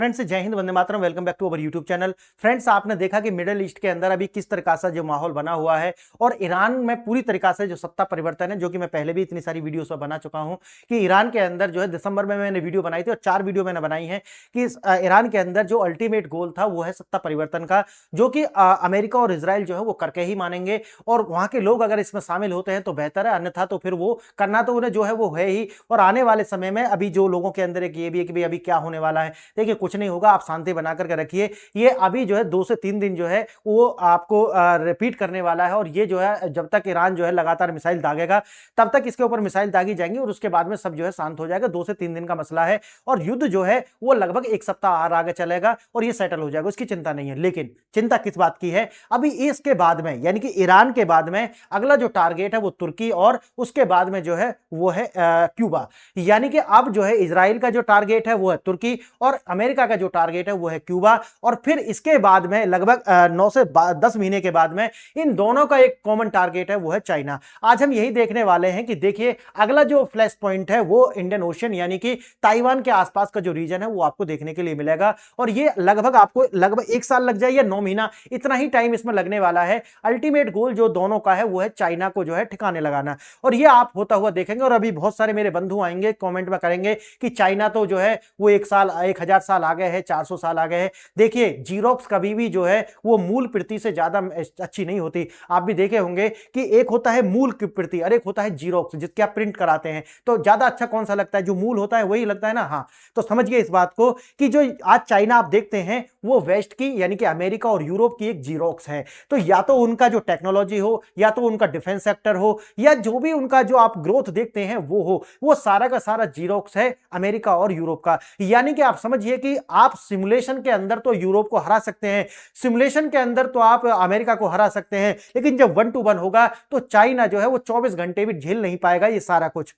Friends जय हिंद, वंदे मातरम। Welcome back to our YouTube channel. Friends आपने देखा कि मिडिल ईस्ट के अंदर अभी किस तरह का जो माहौल बना हुआ है और ईरान में पूरी तरीका से जो सत्ता परिवर्तन है, जो कि मैं पहले भी इतनी सारी वीडियोस में बना चुका हूं कि ईरान के अंदर जो है दिसंबर में मैंने वीडियो बनाई थी और 4 वीडियो मैंने बनाई है कि ईरान के अंदर जो अल्टीमेट गोल था वो है सत्ता परिवर्तन का, जो कि अमेरिका और इसराइल जो है वो करके ही मानेंगे और वहां के लोग अगर इसमें शामिल होते हैं तो बेहतर है, अन्यथा तो फिर वो करना तो उन्हें जो है वो है ही। और आने वाले समय में अभी जो लोगों के अंदर एक ये भी है कि भाई अभी क्या होने वाला है, देखिए कुछ नहीं होगा, आप शांति बना करके रखिए। ये अभी जो है 2 से 3 दिन जो है वो आपको रिपीट करने वाला है और ये जो है जब तक ईरान जो है लगातार मिसाइल दागेगा तब तक इसके ऊपर मिसाइल दागी जाएंगी और उसके बाद में सब जो है शांत हो जाएगा। 2 से 3 दिन का मसला है और युद्ध जो है वो लगभग 1 सप्ताह और आगे चलेगा और ये सेटल हो जाएगा, उसकी चिंता नहीं है। लेकिन चिंता किस बात की है, अभी इसके बाद में यानी कि ईरान के बाद में अगला जो टारगेट है वो तुर्की और उसके बाद में जो है वो है क्यूबा। यानी कि अब जो है इजराइल का जो टारगेट है वो है तुर्की और अमेरिका का जो टारगेट है वो है क्यूबा और फिर इसके बाद में लगभग 9 से 10 महीने के बाद में इन दोनों का एक कॉमन टारगेट है वो है चाइना। आज हम यही देखने वाले हैं कि देखिए अगला जो फ्लैश पॉइंट है वो इंडियन ओशन यानी कि ताइवान के आसपास का जो रीजन है वो आपको देखने के लिए मिलेगा और ये लगभग आपको लगभग 1 साल लग जाए या 9 महीना, इतना ही टाइम इसमें लगने वाला है। अल्टीमेट गोल जो दोनों का है वो है चाइना को जो है ठिकाने लगाना और ये आप होता हुआ देखेंगे। और अभी बहुत सारे मेरे बंधु आएंगे कमेंट में करेंगे कि चाइना तो जो है वो 1 साल 1000 साल आगे है, 400 साल आगे है। देखिए जीरोक्स कभी भी जो है वो मूल प्रति से ज्यादा अच्छी नहीं होती। आप भी देखे होंगे कि एक होता है मूल की प्रति और एक होता है जीरोक्स जिसके आप प्रिंट कराते हैं, तो ज्यादा अच्छा कौन सा लगता है? जो मूल होता है वही लगता है ना। हाँ, तो समझिए इस बात को कि जो आज चाइना आप देखते हैं वो वेस्ट की यानी कि अमेरिका और यूरोप की एक जीरोक्स है। तो या तो उनका जो टेक्नोलॉजी हो या तो उनका डिफेंस सेक्टर हो या जो भी उनका जो आप ग्रोथ देखते हैं वो हो, वो सारा का सारा जीरोक्स है अमेरिका और यूरोप का। यानी कि आप समझिए कि आप सिमुलेशन के अंदर तो यूरोप को हरा सकते हैं, सिमुलेशन के अंदर तो आप अमेरिका को हरा सकते हैं, लेकिन जब 1 to 1 होगा तो चाइना जो है वो 24 घंटे भी झेल नहीं पाएगा ये सारा कुछ।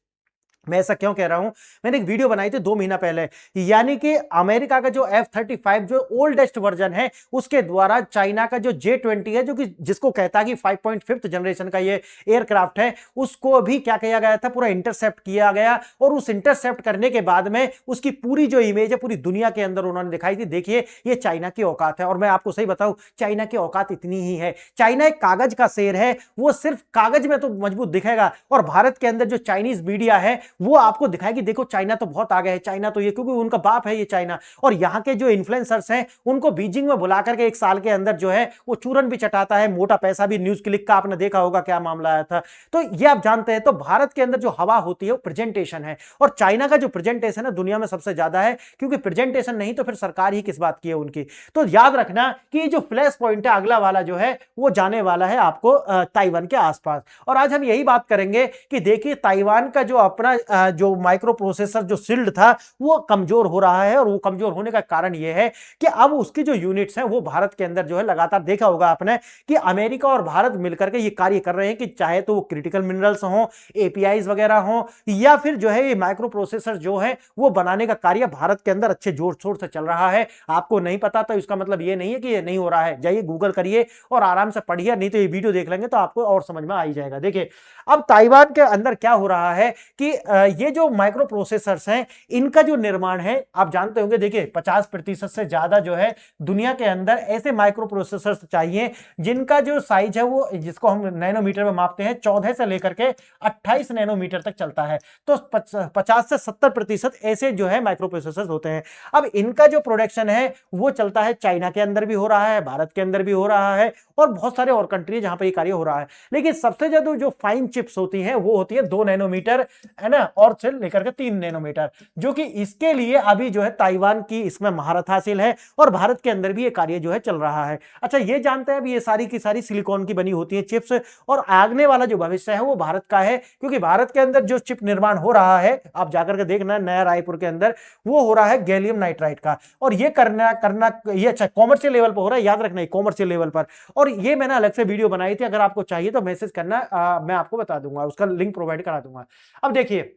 मैं ऐसा क्यों कह रहा हूं, मैंने एक वीडियो बनाई थी 2 महीना पहले, यानी कि अमेरिका का जो F-35 जो ओल्डेस्ट वर्जन है उसके द्वारा चाइना का जो J-20 है जो कि जिसको कहता है कि 5.5th जनरेशन का ये एयरक्राफ्ट है, उसको भी क्या किया गया था, पूरा इंटरसेप्ट किया गया और उस इंटरसेप्ट करने के बाद में उसकी पूरी जो इमेज है पूरी दुनिया के अंदर उन्होंने दिखाई थी। देखिए ये चाइना की औकात है और मैं आपको सही बताऊं चाइना की औकात इतनी ही है। चाइना एक कागज का शेर है, वो सिर्फ कागज में तो मजबूत दिखेगा और भारत के अंदर जो चाइनीज मीडिया है वो आपको दिखाएगी देखो चाइना तो बहुत आगे है, चाइना तो ये, क्योंकि उनका बाप है ये चाइना। और यहाँ के जो इन्फ्लुएंसर्स हैं उनको बीजिंग में बुला करके 1 साल के अंदर जो है वो चूरन भी चटाता है, मोटा पैसा भी। न्यूज क्लिक का आपने देखा होगा क्या मामला आया था। तो ये आप जानते हैं, तो भारत के अंदर जो हवा होती है वो प्रेजेंटेशन है और चाइना का जो प्रेजेंटेशन है दुनिया में सबसे ज्यादा है, क्योंकि प्रेजेंटेशन नहीं तो फिर सरकार ही किस बात की है उनकी। तो याद रखना कि जो फ्लैश पॉइंट है अगला वाला जो है वो जाने वाला है आपको ताइवान के आसपास। और आज हम यही बात करेंगे कि देखिए ताइवान का जो अपना जो माइक्रो प्रोसेसर जो शिल्ड था वो कमजोर हो रहा है और वो कमजोर होने का कारण ये है कि अब उसकी जो यूनिट्स हैं वो भारत के अंदर जो है लगातार देखा होगा आपने कि अमेरिका और भारत मिलकर के ये कार्य कर रहे हैं कि चाहे तो वो क्रिटिकल मिनरल्स हो, एपीआईज वगैरह हो या फिर जो है ये माइक्रो प्रोसेसर जो है वो बनाने का कार्य भारत के अंदर अच्छे जोर शोर से चल रहा है। आपको नहीं पता तो इसका मतलब ये नहीं है कि ये नहीं हो रहा है, जाइए गूगल करिए और आराम से पढ़िए, नहीं तो ये वीडियो देख लेंगे तो आपको और समझ में आ ही जाएगा। देखिए अब ताइवान के अंदर क्या हो रहा है कि ये जो माइक्रो प्रोसेसर्स हैं इनका जो निर्माण है आप जानते होंगे, देखिए 50% से ज्यादा जो है दुनिया के अंदर ऐसे माइक्रो प्रोसेसर्स चाहिए जिनका जो साइज है वो, जिसको हम नैनोमीटर में मापते हैं, 14 से लेकर के 28 नैनोमीटर तक चलता है। तो 50 से 70% ऐसे जो है माइक्रो प्रोसेसर्स होते हैं। अब इनका जो प्रोडक्शन है वो चलता है चाइना के अंदर भी हो रहा है, भारत के अंदर भी हो रहा है और बहुत सारे और कंट्री जहां पर ये कार्य हो रहा है। लेकिन सबसे ज्यादा जो फाइन चिप्स होती हैं वो होती है 2 नैनोमीटर है ना, और से लेकर के 3 नैनोमीटर, जो कि इसके लिए अभी जो है ताइवान की इसमें महारत हासिल है और भारत के अंदर भी ये कार्य जो है चल रहा है। अच्छा ये जानते हैं अभी ये सारी की सारी सिलिकॉन की बनी होती है चिप्स और आगने वाला जो भविष्य है वो भारत का है, क्योंकि भारत के अंदर जो चिप निर्माण हो रहा है आप जाकर के देखना नया रायपुर के अंदर वो हो रहा है गैलियम नाइट्राइड का और ये करना ये अच्छा कॉमर्शियल लेवल पर हो रहा है, याद रखना कॉमर्शियल लेवल पर। और ये मैंने अलग से वीडियो बनाई थी, अगर आपको चाहिए तो मैसेज करना, मैं आपको बता दूंगा, उसका लिंक प्रोवाइड करा दूंगा। अब देखिए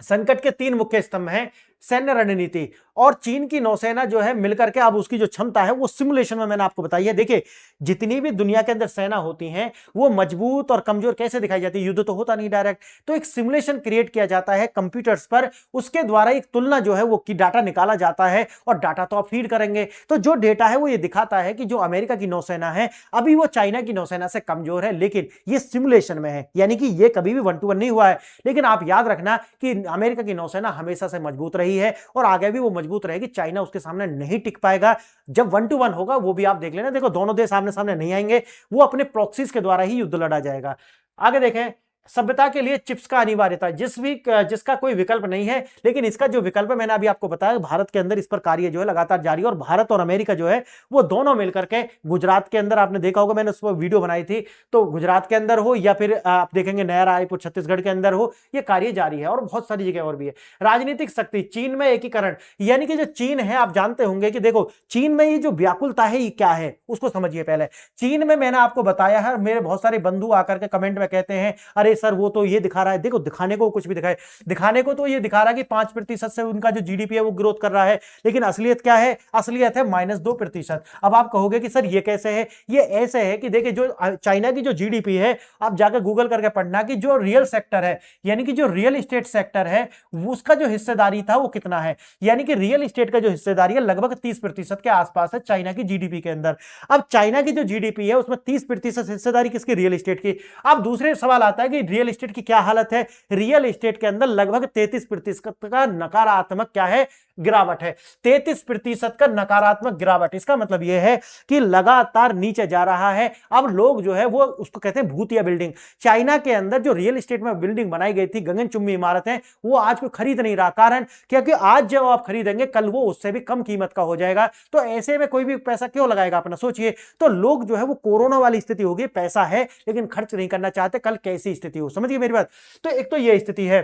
संकट के 3 मुख्य स्तंभ हैं, सैन्य रणनीति और चीन की नौसेना जो है मिलकर के अब उसकी जो क्षमता है वो सिमुलेशन में मैंने आपको बताई है। देखिए जितनी भी दुनिया के अंदर सेना होती हैं वो मजबूत और कमजोर कैसे दिखाई जाती है, युद्ध तो होता नहीं डायरेक्ट, तो एक सिमुलेशन क्रिएट किया जाता है कंप्यूटर्स पर, उसके द्वारा एक तुलना जो है वो की डाटा निकाला जाता है और डाटा तो आप फीड करेंगे तो जो डेटा है वो ये दिखाता है कि जो अमेरिका की नौसेना है अभी वो चाइना की नौसेना से कमजोर है, लेकिन ये सिमुलेशन में है, यानी कि ये कभी भी 1 to 1 नहीं हुआ है। लेकिन आप याद रखना कि अमेरिका की नौसेना हमेशा से मजबूत रही है और आगे भी वो मजबूत रहेगी, चाइना उसके सामने नहीं टिक पाएगा। जब 1 to 1 होगा वो भी आप देख लेना, देखो दोनों देश सामने सामने नहीं आएंगे, वो अपने प्रॉक्सीज के द्वारा ही युद्ध लड़ा जाएगा। आगे देखें, सभ्यता के लिए चिप्स का अनिवार्यता, जिसका कोई विकल्प नहीं है, लेकिन इसका जो विकल्प है मैंने अभी आपको बताया, भारत के अंदर इस पर कार्य जो है लगातार जारी है और भारत और अमेरिका जो है वो दोनों मिलकर के गुजरात के अंदर, आपने देखा होगा मैंने उस पर वीडियो बनाई थी, तो गुजरात के अंदर हो या फिर आप देखेंगे नया रायपुर छत्तीसगढ़ के अंदर हो, ये कार्य जारी है और बहुत सारी जगह और भी है। राजनीतिक शक्ति, चीन में एकीकरण, यानी कि जो चीन है आप जानते होंगे कि देखो चीन में ये जो व्याकुलता है ये क्या है उसको समझिए। पहले चीन में मैंने आपको बताया है, मेरे बहुत सारे बंधु आकर के कमेंट में कहते हैं अरे सर वो तो ये दिखा रहा है, देखो दिखाने को कुछ भी दिखाए, दिखाने को तो ये दिखा रहा है कि 5% से उनका जो जीडीपी है वो ग्रोथ कर रहा है, लेकिन असलियत क्या है, असलियत है -2%। अब आप कहोगे कि सर ये कैसे है, ये ऐसे है कि देखिए जो चाइना की जो जीडीपी है, आप जाकर गूगल करके पढ़ना कि जो रियल सेक्टर है यानी कि जो रियल एस्टेट सेक्टर है उसका जो हिस्सेदारी था वो कितना है, यानी कि रियल एस्टेट का जो हिस्सेदारी है लगभग 30% के आसपास है चाइना की जीडीपी के अंदर। अब चाइना की जो जीडीपी है उसमें 30% हिस्सेदारी किसकी, रियल एस्टेट की। अब दूसरे सवाल आता है कि रियल एस्टेट की क्या हालत है, रियल एस्टेट के अंदर लगभग 33% का नकारात्मक क्या है, गिरावट है। 33% का नकारात्मक गिरावट, इसका मतलब यह है कि लगातार नीचे जा रहा है। अब लोग जो है वो उसको कहते हैं भूतिया बिल्डिंग। चाइना के अंदर जो रियल एस्टेट में बिल्डिंग बनाई गई थी, गगनचुंबी इमारतें, वो आज कोई खरीद नहीं रहा। कारण क्योंकि आज जब आप खरीदेंगे कल वो उससे भी कम कीमत का हो जाएगा, तो ऐसे में कोई भी पैसा क्यों लगाएगा अपना, सोचिए। तो लोग जो है वो कोरोना वाली स्थिति होगी, पैसा है लेकिन खर्च नहीं करना चाहते, कल कैसी स्थिति हो, समझिए मेरी बात। तो एक तो ये स्थिति है।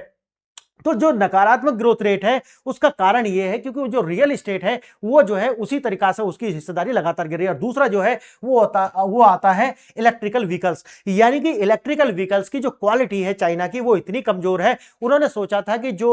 तो जो नकारात्मक ग्रोथ रेट है उसका कारण यह है क्योंकि जो रियल एस्टेट है वो जो है उसी तरीका से उसकी हिस्सेदारी लगातार गिर रही है। और दूसरा जो है वो आता है इलेक्ट्रिकल व्हीकल्स, यानी कि इलेक्ट्रिकल व्हीकल्स की जो क्वालिटी है चाइना की वो इतनी कमजोर है। उन्होंने सोचा था कि जो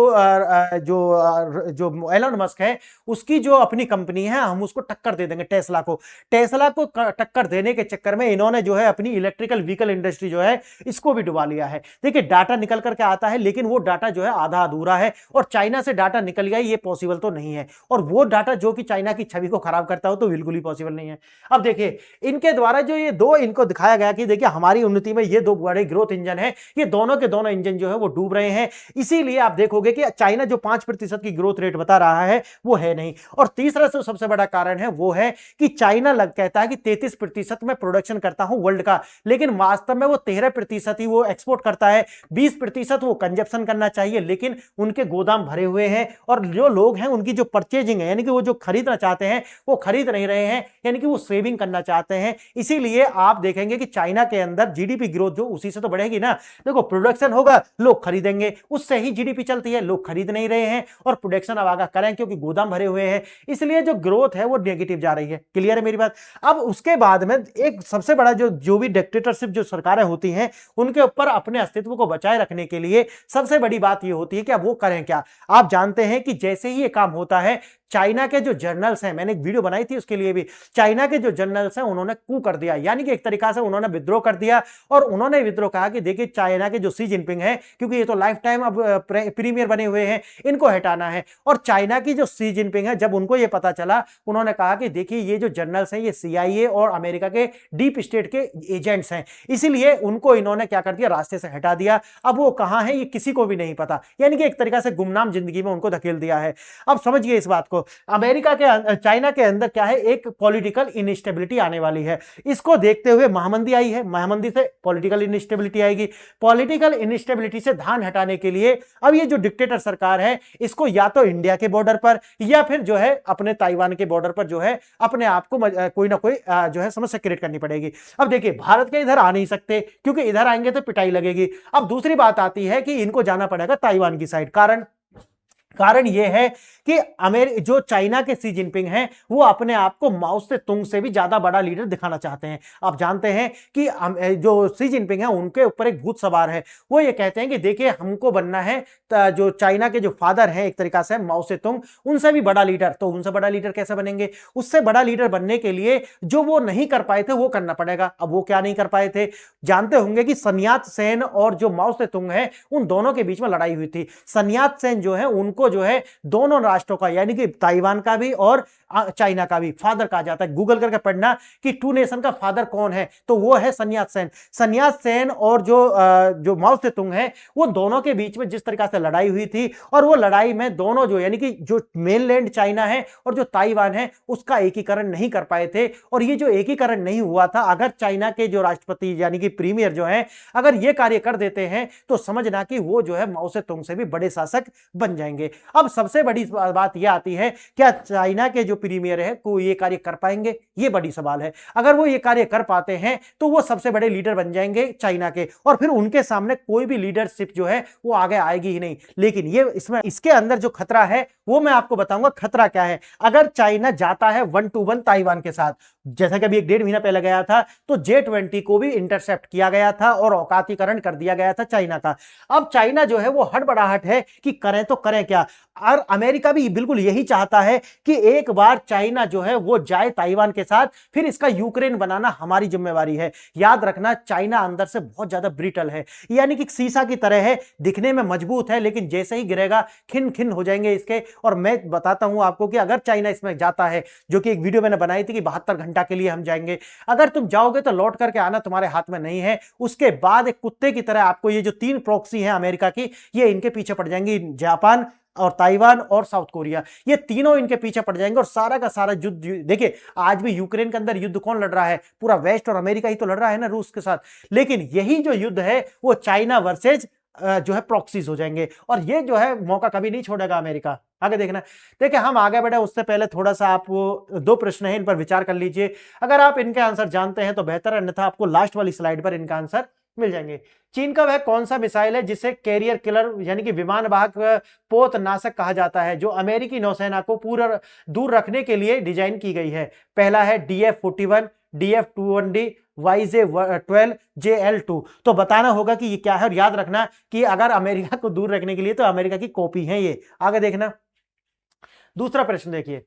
एलन मस्क है उसकी जो अपनी कंपनी है हम उसको टक्कर दे देंगे, टेस्ला को टक्कर देने के चक्कर में इन्होंने जो है अपनी इलेक्ट्रिकल व्हीकल इंडस्ट्री जो है इसको भी डुबा लिया है। देखिए डाटा निकल करके आता है लेकिन वो डाटा जो है आधा अधूरा है और चाइना से डाटा निकल गया ये पॉसिबल तो नहीं है, और वो डाटा जो कि चाइना की छवि को खराब करता हो तो बिल्कुल ही पॉसिबल नहीं है। अब देखिए इनके द्वारा जो ये दो इनको दिखाया गया कि देखिए हमारी उन्नति में ये दो बड़े ग्रोथ इंजन है, ये दोनों के दोनों इंजन जो है वो डूब रहे हैं। इसीलिए आप देखोगे कि चाइना जो 5% की ग्रोथ रेट बता रहा है वो है नहीं। और तीसरा जो सबसे बड़ा कारण है वो है कि चाइना कहता है कि 33% में प्रोडक्शन करता हूं वर्ल्ड का, लेकिन वास्तव में वो 13% ही वो एक्सपोर्ट करता है, 20% वो कंजप्शन करना चाहिए, लेकिन उनके गोदाम भरे हुए हैं और जो लोग हैं उनकी जो परचेजिंग है यानी कि वो जो खरीदना चाहते हैं वो खरीद नहीं रहे हैं, यानी कि वो सेविंग करना चाहते हैं। इसीलिए आप देखेंगे कि चाइना के अंदर जीडीपी ग्रोथ जो उसी से तो बढ़ेगी ना। देखो प्रोडक्शन होगा लोग खरीदेंगे, उससे ही जीडीपी चलती है, लोग खरीद नहीं रहे हैं और प्रोडक्शन अब आगे करें क्योंकि गोदाम भरे हुए हैं, इसलिए जो ग्रोथ है वो नेगेटिव जा रही है। क्लियर है मेरी बात। अब उसके बाद में एक सबसे बड़ा जो भी डिक्टेटरशिप जो सरकारें होती हैं उनके ऊपर अपने अस्तित्व को बचाए रखने के लिए सबसे बड़ी बात ये होती है कि अब वो करें क्या। आप जानते हैं कि जैसे ही ये काम होता है चाइना के जो जर्नल्स हैं, मैंने एक वीडियो बनाई थी उसके लिए भी, चाइना के जो जर्नल्स हैं उन्होंने कू कर दिया, यानी कि एक तरीका से उन्होंने विद्रोह कर दिया। और उन्होंने विद्रोह कहा कि देखिए चाइना के जो सी जिनपिंग है, क्योंकि ये तो लाइफ टाइम अब प्रीमियर बने हुए हैं, इनको हटाना है। और चाइना की जो सी जिनपिंग है जब उनको ये पता चला, उन्होंने कहा कि देखिए ये जो जर्नल्स हैं ये CIA और अमेरिका के डीप स्टेट के एजेंट्स हैं, इसीलिए उनको इन्होंने क्या कर दिया, रास्ते से हटा दिया। अब वो कहां है ये किसी को भी नहीं पता, यानी कि एक तरीका से गुमनाम जिंदगी में उनको धकेल दिया है। अब समझिए इस बात को। अमेरिका के चाइना के अंदर क्या है, एक पॉलिटिकल इनस्टेबिलिटी आने वाली है। इसको देखते हुए महामंदी आई है, महामंदी से पॉलिटिकल इनस्टेबिलिटी आएगी, पॉलिटिकल इनस्टेबिलिटी से ध्यान हटाने के लिए अब ये जो डिक्टेटर सरकार है इसको या तो इंडिया के बॉर्डर पर या फिर जो है अपने ताइवान के बॉर्डर पर जो है अपने आप को कोई ना कोई जो है समस्या क्रिएट करनी पड़ेगी। अब देखिए भारत के इधर आ नहीं सकते क्योंकि इधर आएंगे तो पिटाई लगेगी। अब दूसरी बात आती है कि इनको जाना पड़ेगा ताइवान की साइड। कारण कारण यह है कि जो चाइना के सी जिनपिंग हैं वो अपने आप को माओ से तुंग से भी ज्यादा बड़ा लीडर दिखाना चाहते हैं। आप जानते हैं कि जो सी जिनपिंग है उनके ऊपर एक भूत सवार है। वो ये कहते हैं कि देखिए हमको बनना है जो चाइना के जो फादर हैं एक तरीका से माओ से तुंग, उनसे भी बड़ा लीडर। तो उनसे बड़ा लीडर कैसे बनेंगे? उससे बड़ा लीडर बनने के लिए जो वो नहीं कर पाए थे वो करना पड़ेगा। अब वो क्या नहीं कर पाए थे? जानते होंगे कि sun यat-सेन और जो माओ से तुंग है उन दोनों के बीच में लड़ाई हुई थी। sun यat-सेन जो है उनको जो है दोनों राष्ट्रों का यानी कि ताइवान का भी और चाइना का भी फादर कहा जाता है। गूगल करके पढ़ना कि टू नेशन का फादर कौन है, तो वो है sun यat-सेन। sun यat-सेन और जो माओ से तुंग है वो दोनों के बीच में जिस तरीका से लड़ाई हुई थी, और वो लड़ाई में दोनों जो यानी कि जो मेनलैंड चाइना है और जो ताइवान है उसका एकीकरण नहीं कर पाए थे। और ये जो एकीकरण नहीं हुआ था, अगर चाइना के जो राष्ट्रपति यानी कि प्रीमियर जो है अगर ये कार्य कर देते हैं तो समझना कि वो जो है माओ से तुंग से भी बड़े शासक बन जाएंगे। अब सबसे बड़ी बात यह आती है, क्या चाइना के जो प्रीमियर है को ये कार्य कर पाएंगे? ये बड़ी सवाल है। अगर वो ये कार्य कर पाते हैं तो वो सबसे बड़े लीडर बन जाएंगे चाइना के, और फिर उनके सामने कोई भी लीडरशिप जो है वो आगे आएगी ही नहीं। लेकिन ये इसके अंदर जो खतरा है वो मैं आपको बताऊंगा खतरा क्या है। अगर चाइना जाता है 1-to-1 ताइवान के साथ, जैसा कि अभी 1-1.5 महीना पहले गया था, तो J-20 को भी इंटरसेप्ट किया गया था और औकातीकरण कर दिया गया था चाइना का। अब चाइना जो है वो हड़बड़ाहट है कि करें तो करें क्या। और अमेरिका भी बिल्कुल यही चाहता है कि एक बार चाइना जो है वो जाए ताइवान के साथ, फिर इसका यूक्रेन बनाना हमारी जिम्मेवारी है। याद रखना चाइना अंदर से बहुत ज्यादा ब्रिटल है, यानी कि शीशा की तरह है, दिखने में मजबूत है लेकिन जैसे ही गिरेगा खिन खिन हो जाएंगे इसके। और मैं बताता हूं आपको कि अगर चाइना इसमें जाता है, जो कि एक वीडियो मैंने बनाई थी कि 72 घंटा के लिए हम जाएंगे, अगर तुम जाओगे तो लौट करके आना तुम्हारे हाथ में नहीं है। उसके बाद एक कुत्ते की तरह आपको ये जो 3 प्रॉक्सी हैं अमेरिका की, ये इनके पीछे पड़ जाएंगी। जापान और ताइवान और साउथ कोरिया, ये तीनों इनके पीछे पड़ जाएंगे और सारा का सारा युद्ध। देखिए आज भी यूक्रेन के अंदर युद्ध कौन लड़ रहा है? पूरा वेस्ट और अमेरिका ही तो लड़ रहा है ना रूस के साथ। लेकिन यही जो युद्ध है वो चाइना वर्सेज जो है प्रॉक्सीज हो जाएंगे, और ये जो है मौका कभी नहीं छोड़ेगा अमेरिका। आगे देखना। देखिए हम आगे बढ़े उससे पहले थोड़ा सा आपको 2 प्रश्न है, इन पर विचार कर लीजिए। अगर आप इनके आंसर जानते हैं तो बेहतर है, अन्यथा आपको लास्ट वाली स्लाइड पर इनका आंसर मिल जाएंगे। चीन का वह कौन सा मिसाइल है जिसे कैरियर किलर यानी कि विमान वाहक पोत नाशक कहा जाता है, जो अमेरिकी नौसेना को पूरा दूर रखने के लिए डिजाइन की गई है? पहला है DF-41, DF-21D, YJ-12, JL-2। तो बताना होगा कि ये क्या है, और याद रखना कि अगर अमेरिका को दूर रखने के लिए तो अमेरिका की कॉपी है ये। आगे देखना। दूसरा प्रश्न देखिए,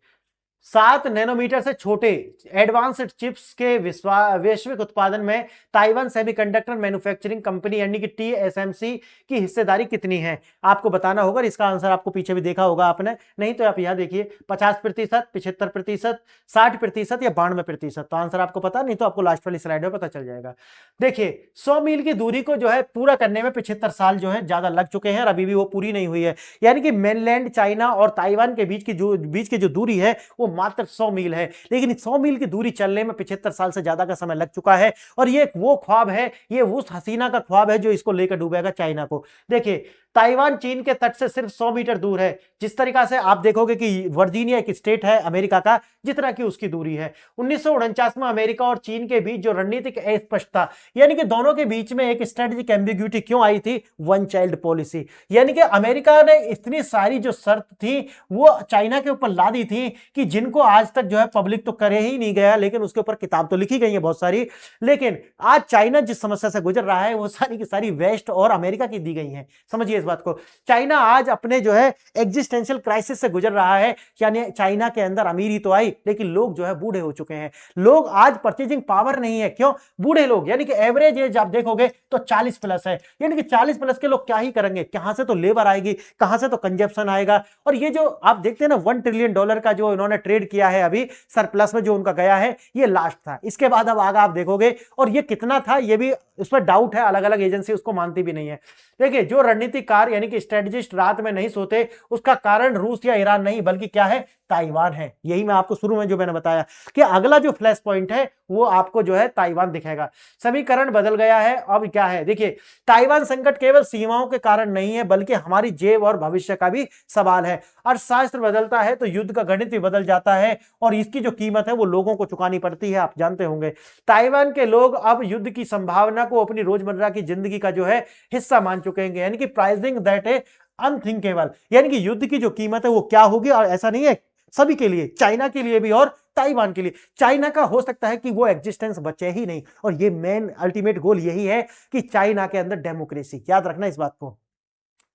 7 नैनोमीटर से छोटे एडवांस्ड चिप्स के वैश्विक उत्पादन में ताइवान सेमीकंडक्टर मैन्युफैक्चरिंग कंपनी यानी कि TSMC की हिस्सेदारी कितनी है? आपको बताना होगा। इसका आंसर आपको पीछे भी देखा होगा आपने, नहीं तो आप यहां देखिए 50%, 75%, 60% या 92%। तो आंसर आपको पता नहीं तो आपको लास्ट वाली स्लाइड में पता चल जाएगा। देखिए 100 मील की दूरी को जो है पूरा करने में 75 साल जो है ज्यादा लग चुके हैं और अभी भी वो पूरी नहीं हुई है। यानी कि मेनलैंड चाइना और ताइवान के बीच की जो दूरी है वो मात्र 100 मील है, लेकिन 100 मील की दूरी चलने में 75 साल से ज्यादा का समय लग चुका है। और ये वो ख्वाब है, ये उस हसीना का ख्वाब है जो इसको लेकर डूबेगा चाइना को। देखिए ताइवान चीन के तट से सिर्फ 100 मीटर दूर है। जिस तरीका से आप देखोगे कि वर्जीनिया एक स्टेट है अमेरिका का, जितना कि उसकी दूरी है। 1949 में अमेरिका और चीन के बीच जो रणनीतिक अस्पष्टता, यानी कि दोनों के बीच में एक स्ट्रेटेजिक एम्बिग्यूटी क्यों आई थी? 1 चाइल्ड पॉलिसी। यानी कि अमेरिका ने इतनी सारी जो शर्त थी वो चाइना के ऊपर ला दी थी कि जिनको आज तक जो है पब्लिक तो करे ही नहीं गया, लेकिन उसके ऊपर किताब तो लिखी गई है बहुत सारी। लेकिन आज चाइना जिस समस्या से गुजर रहा है वो सारी की सारी वेस्ट और अमेरिका की दी गई है। समझिए इस बात को। चाइना आज अपने जो है एग्जिस्टेंशियल क्राइसिस से गुजर रहा है। यानी चाइना के अंदर अमीरी तो आई, लेकिन लोग जो है बूढ़े हो चुके हैं। लोग आज परचेजिंग पावर नहीं है। क्यों? बूढ़े लोग, यानी कि एवरेज एज आप देखोगे तो 40 प्लस है। यानी कि 40 प्लस के लोग क्या ही करेंगे? कहां से तो लेबर आएगी, कहां से तो कंजप्शन आएगा। और ये जो आप देखते हैं ना $1 ट्रिलियन का जो इन्होंने ट्रेड किया है अभी सरप्लस में जो उनका गया है, ये लास्ट था। इसके बाद अब आगे आप देखोगे, और ये कितना था ये भी उस पर डाउट है, अलग अलग एजेंसी उसको मानती भी नहीं है। देखिए जो रणनीतिकार यानी कि स्ट्रेटेजिस्ट रात में नहीं सोते, उसका कारण रूस या ईरान नहीं बल्कि क्या है? ताइवान है। यही मैं आपको शुरू में जो मैंने बताया कि अगला जो फ्लैश पॉइंट है वो आपको जो है ताइवान दिखेगा। समीकरण बदल गया है। अब क्या है? देखिए ताइवान संकट केवल सीमाओं के कारण नहीं है बल्कि हमारी जेब और भविष्य का भी सवाल है। अर्थशास्त्र बदलता है तो युद्ध का गणित भी बदल जाता है, और इसकी जो कीमत है वो लोगों को चुकानी पड़ती है, आप जानते होंगे। ताइवान के लोग अब युद्ध की संभावना को अपनी रोजमर्रा की जिंदगी का जो है हिस्सा मान चुके हैं, यानी कि प्राइसिंग दैट अनथिंकेबल, यानी कि युद्ध की जो कीमत है वो क्या होगी, और ऐसा नहीं है सभी के लिए, चाइना के लिए भी और ताइवान के लिए। चाइना का हो सकता है कि वो एग्जिस्टेंस बचे ही नहीं, और ये मेन अल्टीमेट गोल यही है कि चाइना के अंदर डेमोक्रेसी, याद रखना इस बात को।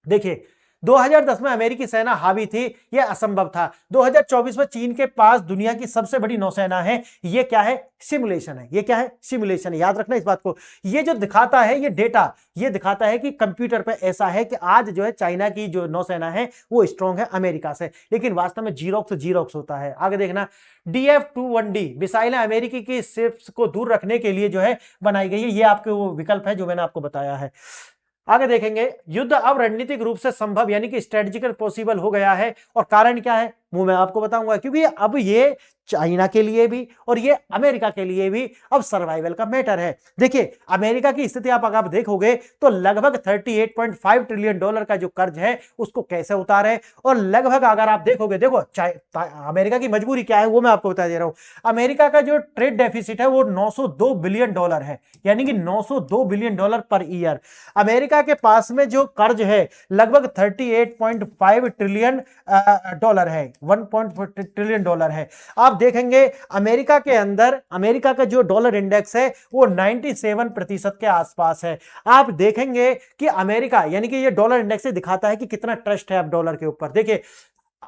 देखिए 2010 में अमेरिकी सेना हावी थी, यह असंभव था। 2024 में चीन के पास दुनिया की सबसे बड़ी नौसेना है। यह क्या है, सिमुलेशन है। यह क्या है, सिमुलेशन है, याद रखना इस बात को। यह जो दिखाता है ये डेटा, यह दिखाता है कि कंप्यूटर पे ऐसा है कि आज जो है चाइना की जो नौसेना है वो स्ट्रॉन्ग है अमेरिका से, लेकिन वास्तव में जीरोक्स जीरोक्स होता है। आगे देखना, DF-21D मिसाइलें अमेरिकी की शिप्स को दूर रखने के लिए जो है बनाई गई है। ये आपके वो विकल्प है जो मैंने आपको बताया है। आगे देखेंगे, युद्ध अब रणनीतिक रूप से संभव यानी कि स्ट्रेटेजिकल पॉसिबल हो गया है, और कारण क्या है वो मैं आपको बताऊंगा, क्योंकि अब ये चाइना के लिए भी और ये अमेरिका के लिए भी अब सर्वाइवल का मैटर है। देखिए अमेरिका की स्थिति आप अगर देखोगे तो लगभग 38.5 ट्रिलियन डॉलर का जो कर्ज है उसको कैसे उतारे, और लगभग अगर आप देखोगे, देखो अमेरिका की मजबूरी क्या है वो मैं आपको बता दे रहा हूं। अमेरिका का जो ट्रेड डेफिसिट है वो 902 बिलियन डॉलर है, यानी कि 902 billion dollar per year. America के पास में जो कर्ज है लगभग 38.5 ट्रिलियन डॉलर है, 1.4 ट्रिलियन डॉलर है। आप देखेंगे अमेरिका के अंदर अमेरिका का जो डॉलर इंडेक्स है वो 97% के आसपास है। आप देखेंगे कि अमेरिका यानी कि ये डॉलर इंडेक्स से दिखाता है कि कितना ट्रस्ट है आप डॉलर के ऊपर। देखिए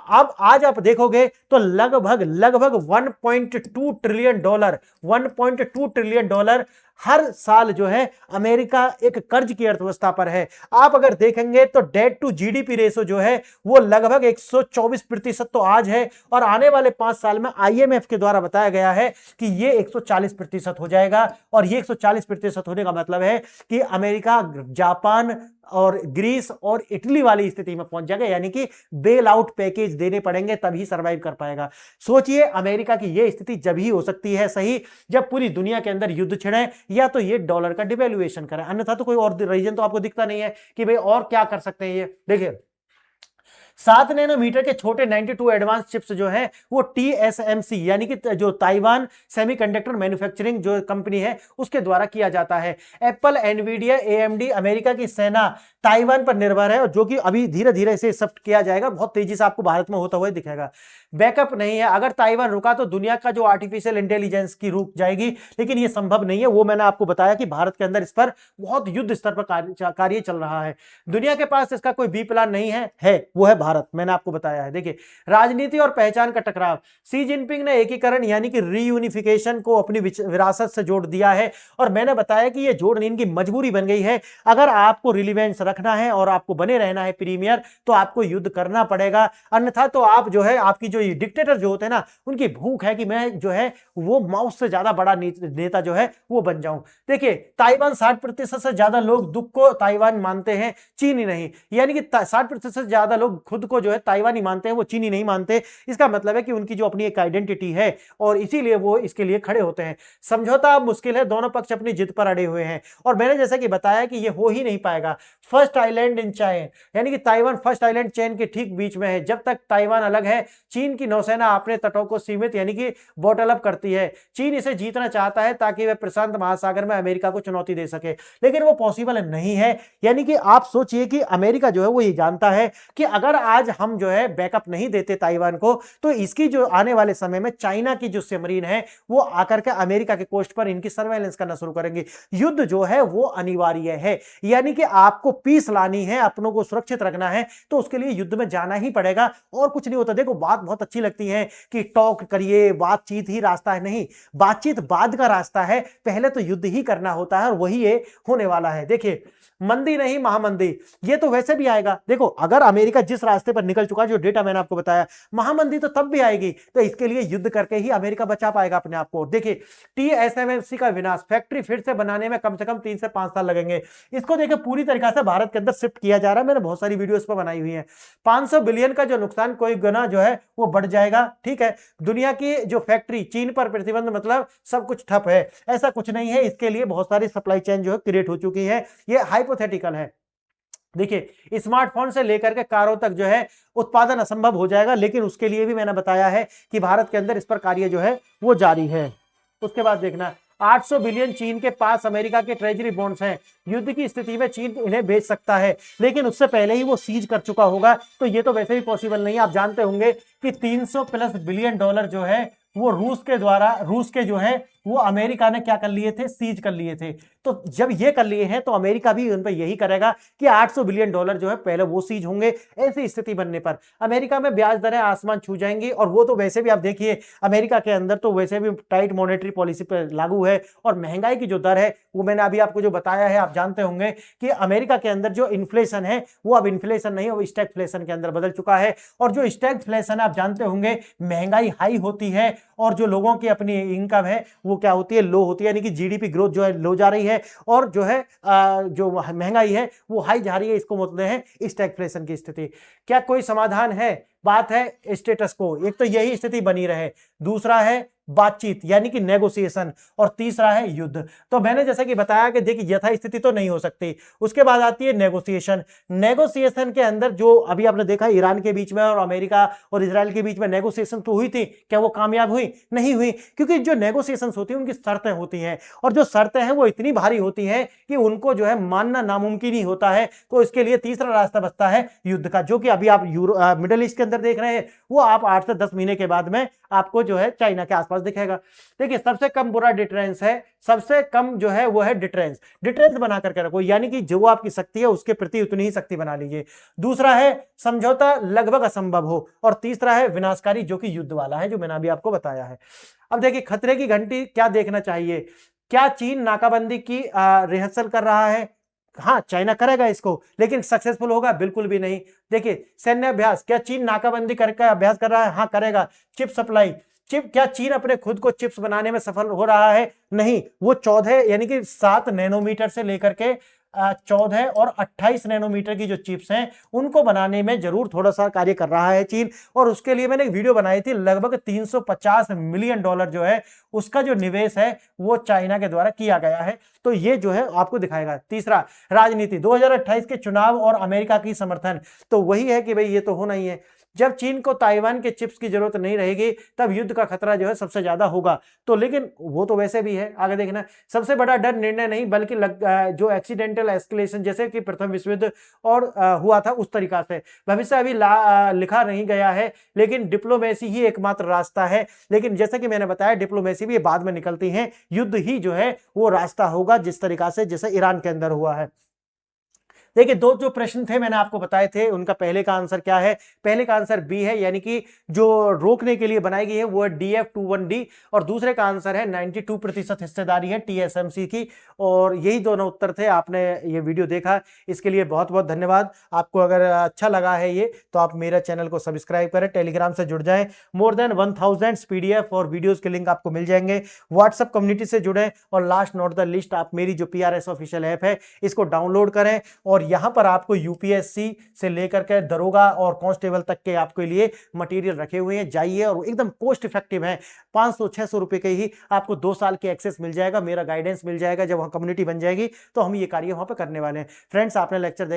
अब आज आप देखोगे तो लगभग 1.2 ट्रिलियन डॉलर, 1.2 ट्रिलियन डॉलर हर साल जो है अमेरिका एक कर्ज की अर्थव्यवस्था पर है। आप अगर देखेंगे तो डेट टू जीडीपी रेशो जो है वो लगभग 124% तो आज है, और आने वाले 5 साल में आईएमएफ के द्वारा बताया गया है कि ये 140% हो जाएगा। और ये 140% होने का मतलब है कि अमेरिका जापान और ग्रीस और इटली वाली स्थिति में पहुंच जाएगा, यानी कि बेल आउट पैकेज देने पड़ेंगे तभी सर्वाइव कर पाएगा। सोचिए अमेरिका की यह स्थिति जब ही हो सकती है सही जब पूरी दुनिया के अंदर युद्ध छिड़े या तो ये डॉलर का डिवैल्यूएशन करे, अन्यथा तो कोई और रीजन तो आपको दिखता नहीं है कि भाई और क्या कर सकते हैं। ये देखिए 7 नैनोमीटर के छोटे 92 एडवांस चिप्स जो है वो TSMC यानी कि जो ताइवान सेमीकंडक्टर मैन्युफैक्चरिंग जो कंपनी है उसके द्वारा किया जाता है। एप्पल, एनवीडिया, AMD, अमेरिका की सेना ताइवान पर निर्भर है, और जो कि अभी धीरे धीरे इसे शिफ्ट किया जाएगा, बहुत तेजी से आपको भारत में होता हुआ दिखेगा। बैकअप नहीं है, अगर ताइवान रुका तो दुनिया का जो आर्टिफिशियल इंटेलिजेंस की रुक जाएगी, लेकिन ये संभव नहीं है। वो मैंने आपको बताया कि भारत के अंदर इस पर बहुत युद्ध स्तर पर कार्य चल रहा है। दुनिया के पास इसका कोई बी प्लान नहीं है वो है भारत, मैंने आपको बताया है। देखिए राजनीति और पहचान का टकराव, शी जिनपिंग ने एकीकरण यानी कि रीयूनिफिकेशन को अपनी विरासत से जोड़ दिया है, और मैंने बताया कि ये जोड़ इनकी मजबूरी बन गई है। अगर आपको रिलीवेंस रखना है और आपको बने रहना है प्रीमियर, तो आपको युद्ध करना पड़ेगा, अन्यथा तो आप जो है आपकी जो डिक्टेटर जो होते हैं ना उनकी भूख है कि मैं जो है वो माउस से ज्यादा बड़ा नेता जो है वो बन जाऊं। देखिए ताइवान 60% से ज्यादा लोग दुख को ताइवान मानते हैं, चीनी नहीं, यानी कि 60% से ज्यादा लोग खुद को जो है ताइवानी मानते हैं, वो चीनी नहीं मानते। इसका मतलब है कि उनकी जो अपनी एक आइडेंटिटी है और इसीलिए वो इसके लिए खड़े होते हैं। समझौता अब मुश्किल है, दोनों पक्ष अपनी जिद पर अड़े हुए हैं, और मैंने जैसा कि बताया कि ये हो ही नहीं पाएगा। फर्स्ट आइलैंड इन चाइन यानी कि ताइवान फर्स्ट आइलैंड चेन के ठीक बीच में है। जब तक ताइवान अलग है, चीन की नौसेना अपने तटों को सीमित यानी कि बॉटल अप करती है। चीन इसे जीतना चाहता है ताकि वह प्रशांत महासागर में अमेरिका को चुनौती दे सके, लेकिन वो पॉसिबल नहीं है। यानी कि आप सोचिए कि अमेरिका जो है वो ये जानता है कि अगर आज हम जो है बैकअप नहीं देते ताइवान को, तो इसकी जो आने वाले समय में चाइना की जो सबमरीन है वो आकर के अमेरिका के कोस्ट पर इनकी सर्वेलेंस करना शुरू करेंगे। युद्ध जो है वो अनिवार्य है, यानी कि आपको पीस लानी है, अपनों को सुरक्षित रखना है, तो उसके लिए युद्ध में जाना ही पड़ेगा, और कुछ नहीं होता। देखो बात बहुत अच्छी लगती है कि टॉक करिए, बातचीत ही रास्ता है, नहीं, बातचीत बाद का रास्ता है, पहले तो युद्ध ही करना होता है, और वही ये होने वाला है। देखिए मंदी नहीं महामंदी, ये तो वैसे भी आएगा। देखो अगर अमेरिका जिस रास्ते पर निकल चुका, जो डेटा मैंने आपको बताया, महामंदी तो तब भी आएगी, तो इसके लिए युद्ध करके ही अमेरिका बचा पाएगा अपने आप को। देखिए TSMC का विनाश, फैक्ट्री फिर से बनाने में कम से कम 3 से 5 साल लगेंगे। इसको देखिए पूरी तरीके से भारत के अंदर शिफ्ट किया जा रहा है, मैंने बहुत सारी वीडियो इस पर बनाई हुई है। 500 बिलियन का जो नुकसान कोई गुना जो है वो बढ़ जाएगा। ठीक है, दुनिया की जो फैक्ट्री, चीन पर प्रतिबंध मतलब सब कुछ ठप है, ऐसा कुछ नहीं है। इसके लिए बहुत सारी सप्लाई चेन जो है क्रिएट हो चुकी है, ये हाइपोथेटिकल है। देखिए स्मार्टफोन से लेकर के कारों तक जो है उत्पादन असंभव हो जाएगा, लेकिन उसके लिए भी मैंने बताया है कि भारत के अंदर इस पर कार्य जो है वो जारी है। उसके बाद देखना 800 बिलियन चीन के पास अमेरिका के ट्रेजरी बॉन्ड्स हैं। युद्ध की स्थिति में चीन इन्हें बेच सकता है, लेकिन उससे पहले ही वो सीज कर चुका होगा, तो ये तो वैसे भी पॉसिबल नहीं है। आप जानते होंगे कि 300 प्लस बिलियन डॉलर जो है वो रूस के जो है वो अमेरिका ने क्या कर लिए थे, सीज कर लिए थे। तो जब ये कर लिए हैं तो अमेरिका भी उन पर यही करेगा कि 800 बिलियन डॉलर जो है पहले वो सीज होंगे। ऐसी स्थिति बनने पर अमेरिका में ब्याज दरें आसमान छू जाएंगी, और वो तो वैसे भी आप देखिए अमेरिका के अंदर तो वैसे भी टाइट मॉनेटरी पॉलिसी पर लागू है, और महंगाई की जो दर है वो मैंने अभी आपको जो बताया है, आप जानते होंगे कि अमेरिका के अंदर जो इन्फ्लेशन है वो अब इन्फ्लेशन नहीं, वो स्टैगफ्लेशन के अंदर बदल चुका है। और जो स्टैगफ्लेशन है आप जानते होंगे, महंगाई हाई होती है और जो लोगों की अपनी इनकम है वो क्या होती है, लो होती है, यानी कि जीडीपी ग्रोथ जो है लो जा रही है, और जो है जो महंगाई है वो हाई जा रही है। इसको बोलते हैं स्टैगफ्लेशन की स्थिति। क्या कोई समाधान है? बात है स्टेटस को, एक तो यही स्थिति बनी रहे, दूसरा है बातचीत यानी कि नेगोशिएशन, और तीसरा है युद्ध। तो मैंने जैसा कि बताया कि देखिए यथास्थिति तो नहीं हो सकती, उसके बाद आती है नेगोशिएशन। नेगोशिएशन के अंदर जो अभी आपने देखा ईरान के बीच में और अमेरिका और इजराइल के बीच में नेगोशिएशन तो हुई थी, क्या वो कामयाब हुई? नहीं हुई, क्योंकि जो नेगोशिएशन होती है उनकी शर्तें होती हैं, और जो शर्तें हैं वो इतनी भारी होती हैं कि उनको जो है मानना नामुमकिन ही होता है। तो इसके लिए तीसरा रास्ता बचता है युद्ध का, जो कि अभी आप मिडिल ईस्ट के अंदर देख रहे हैं, वो आप 8 से 10 महीने के बाद में आपको जो है चाइना के आसपास दिखेगा। देखिए सबसे कम बुरा डिटरेंस है, सबसे कम जो है वो है डिटरेंस। डिटरेंस बना करके रखो, यानी कि जो आपकी शक्ति है उसके प्रति उतनी ही शक्ति बना लीजिए। दूसरा है समझौता लगभग असंभव हो, और तीसरा है विनाशकारी, जो कि युद्ध वाला है, जो मैंने अभी आपको बताया है। अब देखिए खतरे की घंटी क्या देखना चाहिए। क्या चीन नाकाबंदी की रिहर्सल कर रहा है? हाँ, चाइना करेगा इसको, लेकिन सक्सेसफुल होगा? बिल्कुल भी नहीं। देखिए सैन्य अभ्यास, क्या चीन नाकाबंदी करके अभ्यास कर रहा है? हाँ करेगा। चिप सप्लाई, क्या चीन अपने खुद को चिप्स बनाने में सफल हो रहा है? नहीं, वो 14 यानी कि 7 नैनोमीटर से लेकर के 14 और 28 नैनोमीटर की जो चिप्स हैं उनको बनाने में जरूर थोड़ा सा कार्य कर रहा है चीन, और उसके लिए मैंने एक वीडियो बनाई थी। लगभग 350 मिलियन डॉलर जो है उसका जो निवेश है वो चाइना के द्वारा किया गया है। तो ये जो है आपको दिखाएगा। तीसरा राजनीति, 2028 के चुनाव और अमेरिका की समर्थन, तो वही है कि भाई ये तो होना ही है। जब चीन को ताइवान के चिप्स की जरूरत नहीं रहेगी तब युद्ध का खतरा जो है सबसे ज्यादा होगा। तो लेकिन वो तो वैसे भी है, आगे देखना। सबसे बड़ा डर निर्णय नहीं बल्कि जो एक्सीडेंटल एस्केलेशन, जैसे कि प्रथम विश्व युद्ध और हुआ था उस तरीका से। भविष्य अभी लिखा नहीं गया है, लेकिन डिप्लोमेसी ही एकमात्र रास्ता है। लेकिन जैसे कि मैंने बताया डिप्लोमेसी भी बाद में निकलती है, युद्ध ही जो है वो रास्ता होगा, जिस तरीका से जैसे ईरान के अंदर हुआ है। देखिए दो जो प्रश्न थे मैंने आपको बताए थे, उनका पहले का आंसर क्या है? पहले का आंसर बी है, यानी कि जो रोकने के लिए बनाई गई है वो है DF-21D, और दूसरे का आंसर है 92% हिस्सेदारी है TSMC की। और यही दोनों उत्तर थे। आपने ये वीडियो देखा, इसके लिए बहुत बहुत धन्यवाद। आपको अगर अच्छा लगा है ये तो आप मेरा चैनल को सब्सक्राइब करें, टेलीग्राम से जुड़ जाएं। मोर देन 1000 PDF और वीडियोज के लिंक आपको मिल जाएंगे। व्हाट्सएप कम्युनिटी से जुड़ें, और लास्ट नॉट द लिस्ट, आप मेरी जो PRS ऑफिशियल ऐप है इसको डाउनलोड करें, और यहां पर आपको UPSC से लेकर के दरोगा और कांस्टेबल तक के आपके लिए मटेरियल रखे हुए हैं। जाइए, और एकदम कॉस्ट इफेक्टिव है, 500-600 रुपए के ही आपको 2 साल के एक्सेस मिल जाएगा, मेरा गाइडेंस मिल जाएगा। जब वहां कम्युनिटी बन जाएगी तो हम ये कार्य वहां पर करने वाले हैं। फ्रेंड्स, आपने लेक्चर